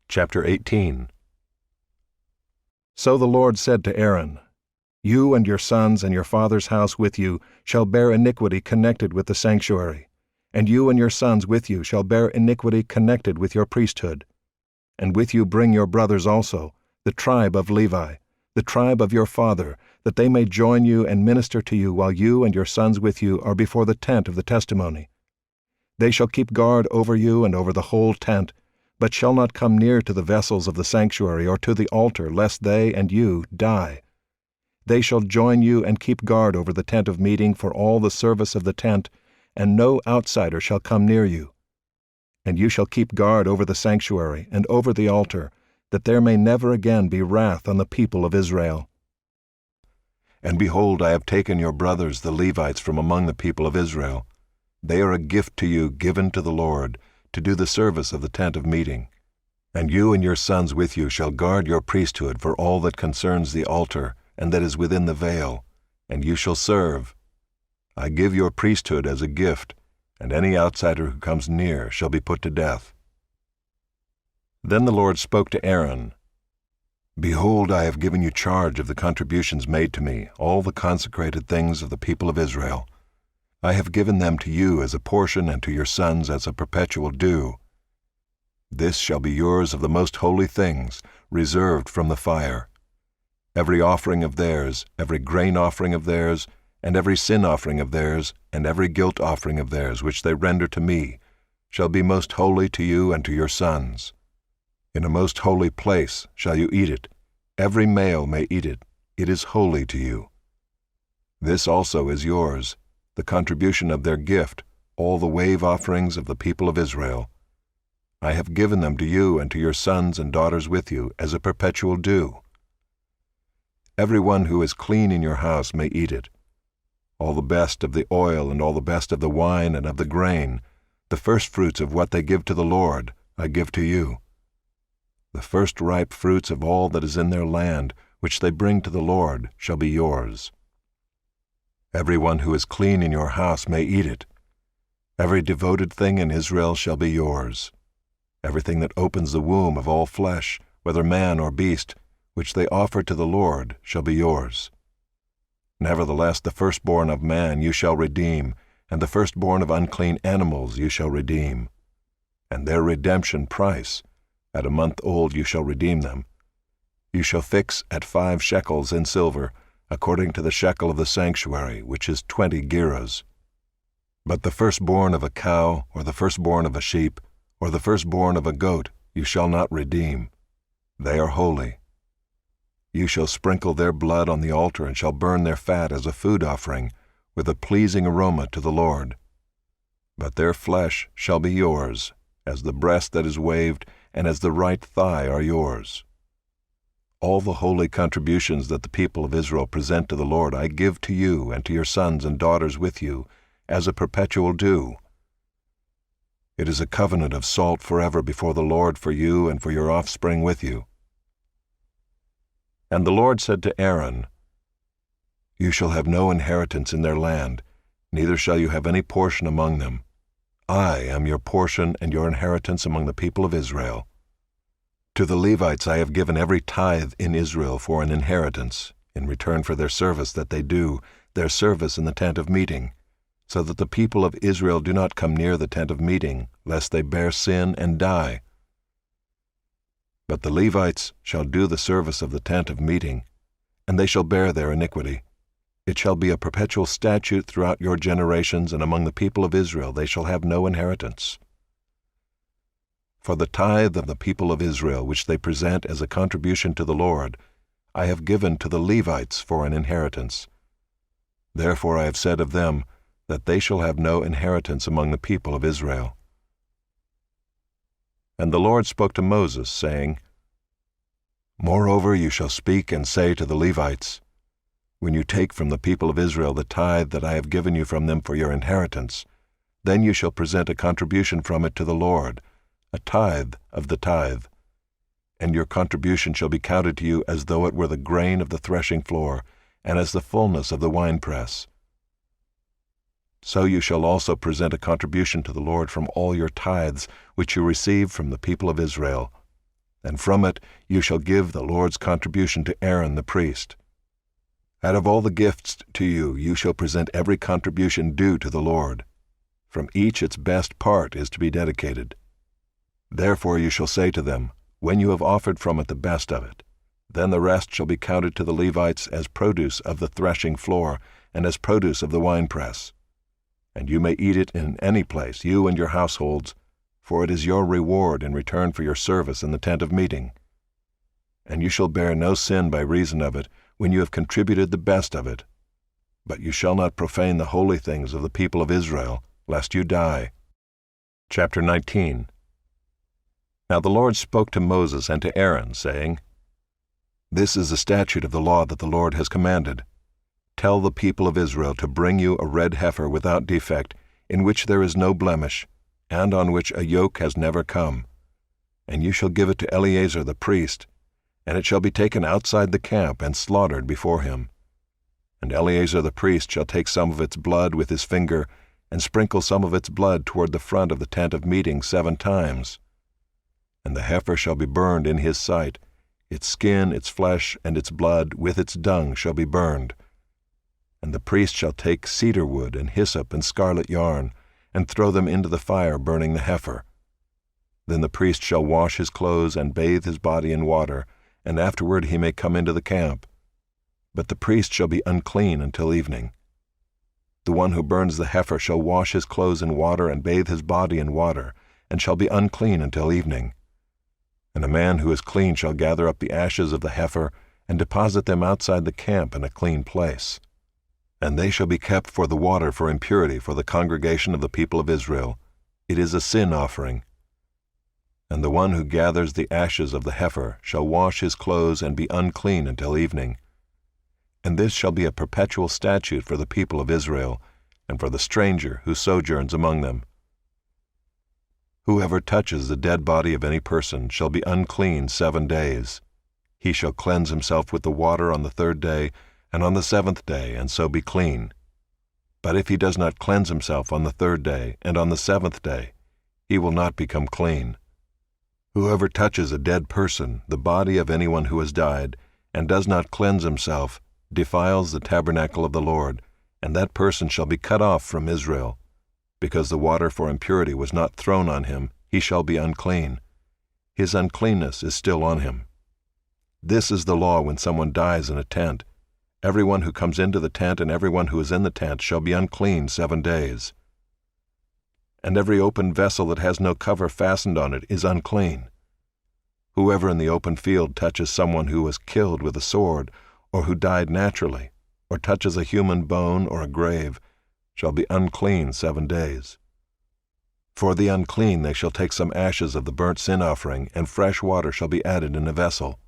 Chapter 18. So the Lord said to Aaron, "You and your sons and your father's house with you shall bear iniquity connected with the sanctuary, and you and your sons with you shall bear iniquity connected with your priesthood. And with you bring your brothers also, the tribe of Levi, the tribe of your father, that they may join you and minister to you while you and your sons with you are before the tent of the testimony. They shall keep guard over you and over the whole tent, but shall not come near to the vessels of the sanctuary or to the altar, lest they and you die. They shall join you and keep guard over the tent of meeting for all the service of the tent, and no outsider shall come near you. And you shall keep guard over the sanctuary and over the altar, that there may never again be wrath on the people of Israel. And behold, I have taken your brothers the Levites from among the people of Israel. They are a gift to you given to the Lord, to do the service of the tent of meeting. And you and your sons with you shall guard your priesthood for all that concerns the altar, and that is within the veil, and you shall serve. I give your priesthood as a gift, and any outsider who comes near shall be put to death." Then the Lord spoke to Aaron, "Behold, I have given you charge of the contributions made to me, all the consecrated things of the people of Israel. I have given them to you as a portion and to your sons as a perpetual due. This shall be yours of the most holy things, reserved from the fire. Every offering of theirs, every grain offering of theirs, and every sin offering of theirs, and every guilt offering of theirs, which they render to me, shall be most holy to you and to your sons. In a most holy place shall you eat it. Every male may eat it. It is holy to you. This also is yours, the contribution of their gift, all the wave offerings of the people of Israel. I have given them to you and to your sons and daughters with you as a perpetual due. Every one who is clean in your house may eat it. All the best of the oil and all the best of the wine and of the grain, the firstfruits of what they give to the Lord, I give to you. The first ripe fruits of all that is in their land, which they bring to the Lord, shall be yours. Every one who is clean in your house may eat it. Every devoted thing in Israel shall be yours. Everything that opens the womb of all flesh, whether man or beast, which they offer to the Lord, shall be yours. Nevertheless, the firstborn of man you shall redeem, and the firstborn of unclean animals you shall redeem. And their redemption price, at a month old you shall redeem them. You shall fix at 5 shekels in silver, according to the shekel of the sanctuary, which is 20 gerahs. But the firstborn of a cow, or the firstborn of a sheep, or the firstborn of a goat, you shall not redeem. They are holy. You shall sprinkle their blood on the altar and shall burn their fat as a food offering, with a pleasing aroma to the Lord. But their flesh shall be yours, as the breast that is waved and as the right thigh are yours. All the holy contributions that the people of Israel present to the Lord I give to you and to your sons and daughters with you as a perpetual due. It is a covenant of salt forever before the Lord for you and for your offspring with you." And the Lord said to Aaron, "You shall have no inheritance in their land, neither shall you have any portion among them. I am your portion and your inheritance among the people of Israel. To the Levites I have given every tithe in Israel for an inheritance, in return for their service that they do, their service in the tent of meeting, so that the people of Israel do not come near the tent of meeting, lest they bear sin and die. But the Levites shall do the service of the tent of meeting, and they shall bear their iniquity. It shall be a perpetual statute throughout your generations, and among the people of Israel they shall have no inheritance. For the tithe of the people of Israel, which they present as a contribution to the Lord, I have given to the Levites for an inheritance. Therefore I have said of them, that they shall have no inheritance among the people of Israel." And the Lord spoke to Moses, saying, "Moreover you shall speak and say to the Levites, when you take from the people of Israel the tithe that I have given you from them for your inheritance, then you shall present a contribution from it to the Lord, a tithe of the tithe. And your contribution shall be counted to you as though it were the grain of the threshing floor, and as the fullness of the winepress. So you shall also present a contribution to the Lord from all your tithes which you receive from the people of Israel. and from it you shall give the Lord's contribution to Aaron the priest. Out of all the gifts to you, you shall present every contribution due to the Lord. From each its best part is to be dedicated. Therefore you shall say to them, when you have offered from it the best of it, then the rest shall be counted to the Levites as produce of the threshing floor and as produce of the winepress. And you may eat it in any place, you and your households, for it is your reward in return for your service in the tent of meeting. And you shall bear no sin by reason of it, when you have contributed the best of it. But you shall not profane the holy things of the people of Israel, lest you die. Chapter 19. Now the Lord spoke to Moses and to Aaron, saying, This is the statute of the law that the Lord has commanded. Tell the people of Israel to bring you a red heifer without defect, in which there is no blemish, and on which a yoke has never come. And you shall give it to Eleazar the priest, and it shall be taken outside the camp and slaughtered before him. And Eleazar the priest shall take some of its blood with his finger, and sprinkle some of its blood toward the front of the tent of meeting 7 times. And the heifer shall be burned in his sight. Its skin, its flesh, and its blood, with its dung, shall be burned. And the priest shall take cedar wood and hyssop and scarlet yarn, and throw them into the fire, burning the heifer. Then the priest shall wash his clothes and bathe his body in water, and afterward he may come into the camp. But the priest shall be unclean until evening. The one who burns the heifer shall wash his clothes in water and bathe his body in water, and shall be unclean until evening. And a man who is clean shall gather up the ashes of the heifer and deposit them outside the camp in a clean place. And they shall be kept for the water for impurity for the congregation of the people of Israel. It is a sin offering. And the one who gathers the ashes of the heifer shall wash his clothes and be unclean until evening. And this shall be a perpetual statute for the people of Israel, and for the stranger who sojourns among them. Whoever touches the dead body of any person shall be unclean 7 days. He shall cleanse himself with the water on the 3rd day, and on the 7th day, and so be clean. But if he does not cleanse himself on the 3rd day, and on the 7th day, he will not become clean. Whoever touches a dead person, the body of anyone who has died, and does not cleanse himself, defiles the tabernacle of the Lord, and that person shall be cut off from Israel. Because the water for impurity was not thrown on him, he shall be unclean. His uncleanness is still on him. This is the law when someone dies in a tent. Everyone who comes into the tent and everyone who is in the tent shall be unclean 7 days. And every open vessel that has no cover fastened on it is unclean. Whoever in the open field touches someone who was killed with a sword, or who died naturally, or touches a human bone or a grave, shall be unclean 7 days. For the unclean they shall take some ashes of the burnt sin offering, and fresh water shall be added in a vessel.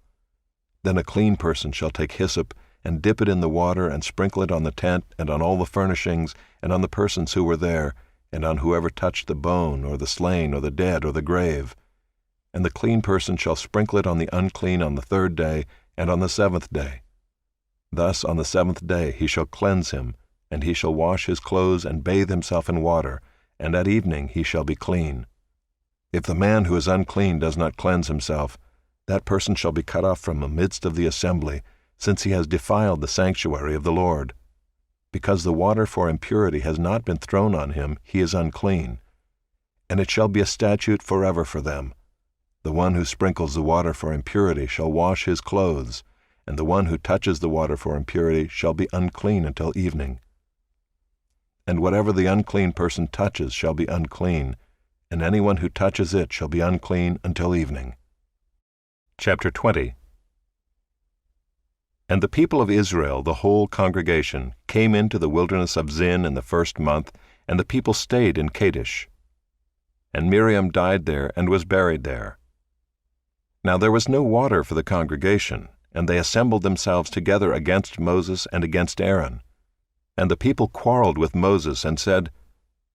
Then a clean person shall take hyssop, and dip it in the water, and sprinkle it on the tent, and on all the furnishings, and on the persons who were there, and on whoever touched the bone, or the slain, or the dead, or the grave. And the clean person shall sprinkle it on the unclean on the 3rd day, and on the 7th day. Thus on the 7th day he shall cleanse him, and he shall wash his clothes and bathe himself in water, and at evening he shall be clean. If the man who is unclean does not cleanse himself, that person shall be cut off from the midst of the assembly, since he has defiled the sanctuary of the Lord. Because the water for impurity has not been thrown on him, he is unclean. And it shall be a statute forever for them. The one who sprinkles the water for impurity shall wash his clothes, and the one who touches the water for impurity shall be unclean until evening. And whatever the unclean person touches shall be unclean, and anyone who touches it shall be unclean until evening. Chapter 20. And the people of Israel, the whole congregation, came into the wilderness of Zin in the 1st month, and the people stayed in Kadesh. And Miriam died there and was buried there. Now there was no water for the congregation, and they assembled themselves together against Moses and against Aaron. And the people quarreled with Moses and said,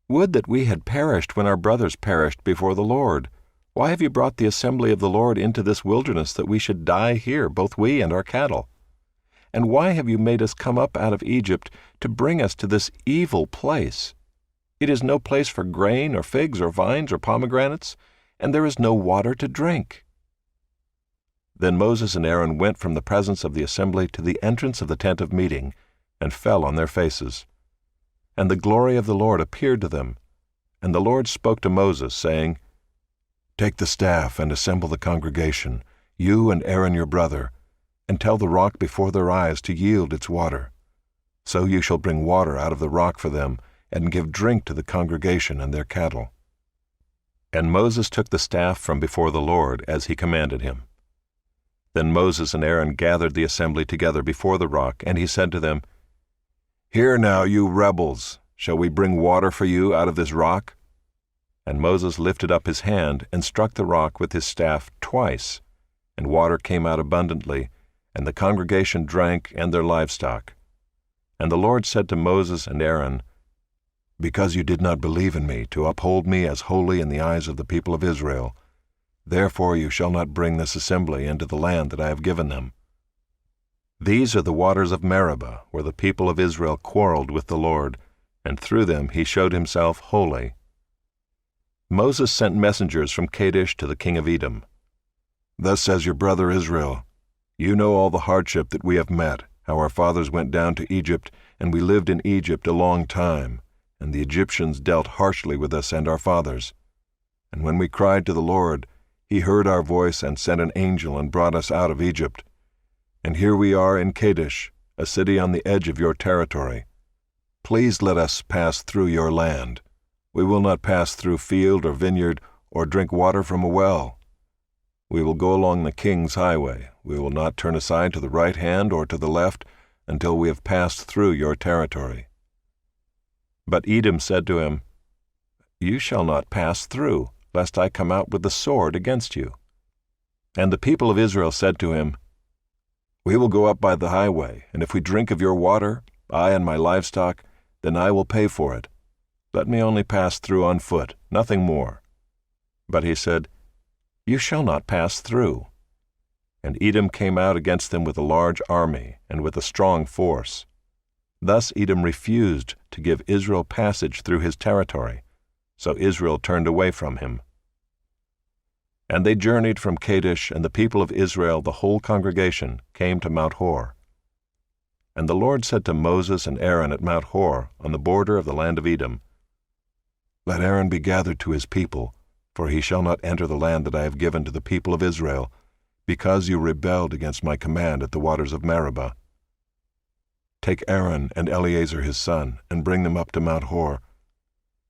Would that we had perished when our brothers perished before the Lord! Why have you brought the assembly of the Lord into this wilderness that we should die here, both we and our cattle? And why have you made us come up out of Egypt to bring us to this evil place? It is no place for grain or figs or vines or pomegranates, and there is no water to drink. Then Moses and Aaron went from the presence of the assembly to the entrance of the tent of meeting, and fell on their faces. And the glory of the Lord appeared to them. And the Lord spoke to Moses, saying, Take the staff and assemble the congregation, you and Aaron your brother, and tell the rock before their eyes to yield its water. So you shall bring water out of the rock for them, and give drink to the congregation and their cattle. And Moses took the staff from before the Lord, as he commanded him. Then Moses and Aaron gathered the assembly together before the rock, and he said to them, Hear now, you rebels, shall we bring water for you out of this rock? And Moses lifted up his hand and struck the rock with his staff twice, and water came out abundantly, and the congregation drank and their livestock. And the Lord said to Moses and Aaron, Because you did not believe in me to uphold me as holy in the eyes of the people of Israel, therefore you shall not bring this assembly into the land that I have given them. These are the waters of Meribah, where the people of Israel quarreled with the Lord, and through them he showed himself holy. Moses sent messengers from Kadesh to the king of Edom. Thus says your brother Israel, You know all the hardship that we have met, how our fathers went down to Egypt, and we lived in Egypt a long time, and the Egyptians dealt harshly with us and our fathers. And when we cried to the Lord, he heard our voice and sent an angel and brought us out of Egypt. And here we are in Kadesh, a city on the edge of your territory. Please let us pass through your land. We will not pass through field or vineyard or drink water from a well. We will go along the king's highway. We will not turn aside to the right hand or to the left until we have passed through your territory. But Edom said to him, You shall not pass through, lest I come out with the sword against you. And the people of Israel said to him, We will go up by the highway, and if we drink of your water, I and my livestock, then I will pay for it. Let me only pass through on foot, nothing more. But he said, You shall not pass through. And Edom came out against them with a large army and with a strong force. Thus Edom refused to give Israel passage through his territory, so Israel turned away from him. And they journeyed from Kadesh, and the people of Israel, the whole congregation, came to Mount Hor. And the Lord said to Moses and Aaron at Mount Hor, on the border of the land of Edom, Let Aaron be gathered to his people, for he shall not enter the land that I have given to the people of Israel, because you rebelled against my command at the waters of Meribah. Take Aaron and Eleazar his son, and bring them up to Mount Hor,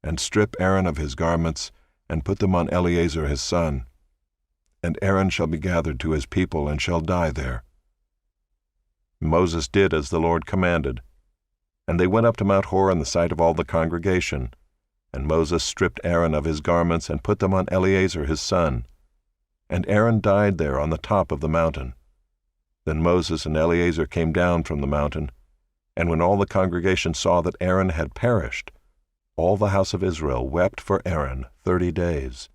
and strip Aaron of his garments, and put them on Eleazar his son. And Aaron shall be gathered to his people, and shall die there. Moses did as the Lord commanded. And they went up to Mount Hor in the sight of all the congregation. And Moses stripped Aaron of his garments, and put them on Eleazar his son. And Aaron died there on the top of the mountain. Then Moses and Eleazar came down from the mountain, and when all the congregation saw that Aaron had perished, all the house of Israel wept for Aaron 30 days.